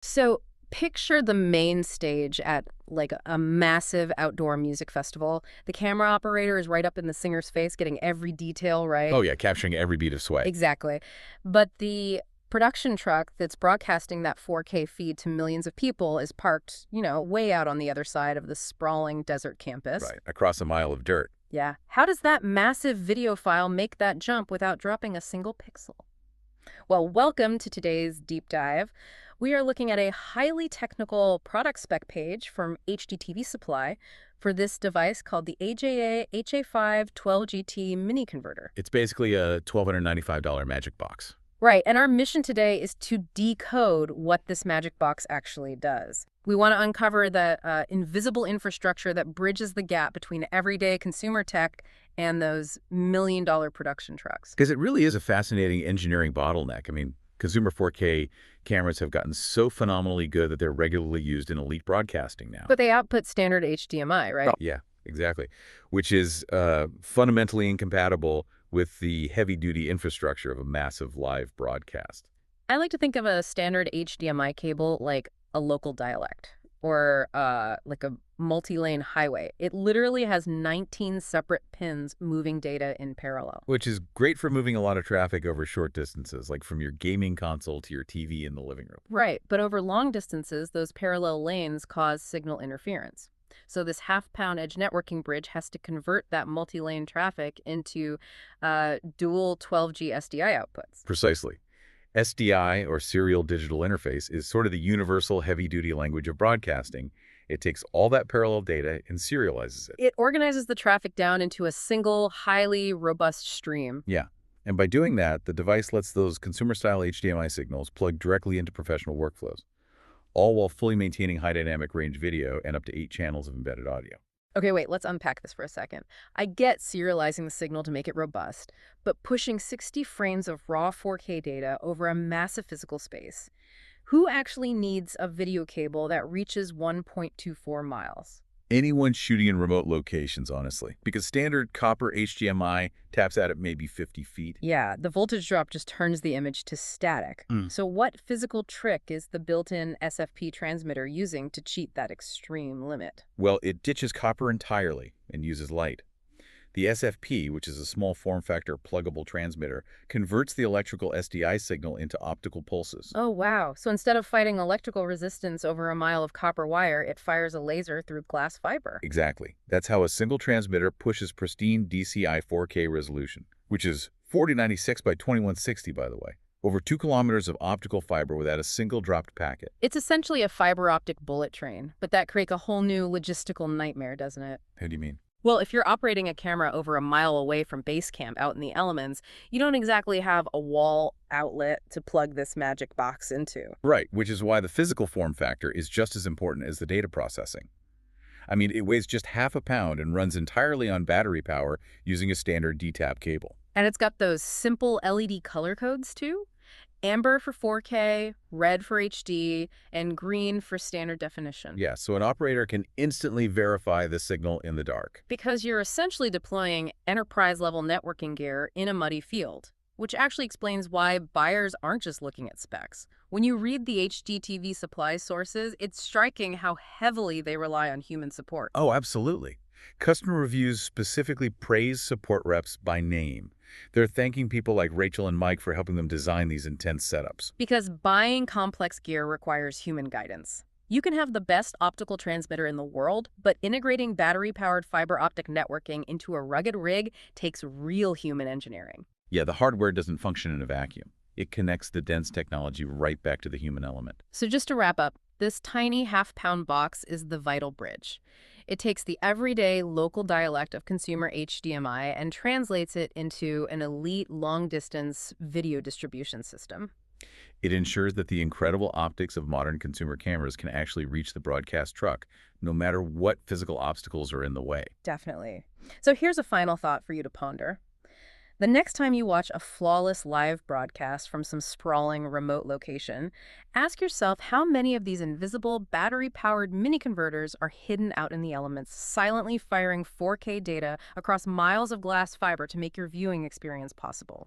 So picture the main stage at like a massive outdoor music festival. The camera operator is right up in the singer's face, getting every detail right. Oh yeah, capturing every beat of sway. Exactly. But the production truck that's broadcasting that 4K feed to millions of people is parked, way out on the other side of the sprawling desert campus. Right, across a mile of dirt. Yeah. How does that massive video file make that jump without dropping a single pixel? Well, welcome to today's deep dive. We are looking at a highly technical product spec page from HDTV Supply for this device called the AJA HA5-12G-T Mini Converter. It's basically a $1,295 magic box. Right, and our mission today is to decode what this magic box actually does. We want to uncover the invisible infrastructure that bridges the gap between everyday consumer tech and those million-dollar production trucks. Because it really is a fascinating engineering bottleneck. I mean, consumer 4K cameras have gotten so phenomenally good that they're regularly used in elite broadcasting now. But they output standard HDMI, right? Oh, yeah, exactly. Which is fundamentally incompatible with the heavy-duty infrastructure of a massive live broadcast. I like to think of a standard HDMI cable like a local dialect or like a multi-lane highway. It literally has 19 separate pins moving data in parallel. Which is great for moving a lot of traffic over short distances, like from your gaming console to your TV in the living room. Right, but over long distances, those parallel lanes cause signal interference. So this half-pound edge networking bridge has to convert that multi-lane traffic into dual 12G SDI outputs. Precisely. SDI, or Serial Digital Interface, is sort of the universal heavy-duty language of broadcasting. It takes all that parallel data and serializes it. It organizes the traffic down into a single, highly robust stream. Yeah. And by doing that, the device lets those consumer-style HDMI signals plug directly into professional workflows, all while fully maintaining high dynamic range video and up to 8 channels of embedded audio. Okay, wait, let's unpack this for a second. I get serializing the signal to make it robust, but pushing 60 frames of raw 4K data over a massive physical space. Who actually needs a video cable that reaches 1.24 miles? Anyone shooting in remote locations, honestly, because standard copper HDMI taps out at maybe 50 feet. Yeah, the voltage drop just turns the image to static. So what physical trick is the built-in SFP transmitter using to cheat that extreme limit? Well, it ditches copper entirely and uses light. The SFP, which is a small form factor pluggable transmitter, converts the electrical SDI signal into optical pulses. Oh, wow. So instead of fighting electrical resistance over a mile of copper wire, it fires a laser through glass fiber. Exactly. That's how a single transmitter pushes pristine DCI 4K resolution, which is 4096 by 2160, by the way. Over 2 kilometers of optical fiber without a single dropped packet. It's essentially a fiber optic bullet train, but that creates a whole new logistical nightmare, doesn't it? How do you mean? Well, if you're operating a camera over a mile away from base camp out in the elements, you don't exactly have a wall outlet to plug this magic box into. Right, which is why the physical form factor is just as important as the data processing. I mean, it weighs just half a pound and runs entirely on battery power using a standard D-tap cable. And it's got those simple LED color codes, too. Amber for 4K, red for HD, and green for standard definition. Yeah, so an operator can instantly verify the signal in the dark. Because you're essentially deploying enterprise-level networking gear in a muddy field, which actually explains why buyers aren't just looking at specs. When you read the HDTV Supply sources, it's striking how heavily they rely on human support. Oh, absolutely. Customer reviews specifically praise support reps by name. They're thanking people like Rachel and Mike for helping them design these intense setups. Because buying complex gear requires human guidance. You can have the best optical transmitter in the world, but integrating battery-powered fiber optic networking into a rugged rig takes real human engineering. Yeah, the hardware doesn't function in a vacuum. It connects the dense technology right back to the human element. So just to wrap up, this tiny half-pound box is the vital bridge. It takes the everyday local dialect of consumer HDMI and translates it into an elite long-distance video distribution system. It ensures that the incredible optics of modern consumer cameras can actually reach the broadcast truck, no matter what physical obstacles are in the way. Definitely. So here's a final thought for you to ponder. The next time you watch a flawless live broadcast from some sprawling remote location, ask yourself how many of these invisible battery-powered mini converters are hidden out in the elements, silently firing 4K data across miles of glass fiber to make your viewing experience possible.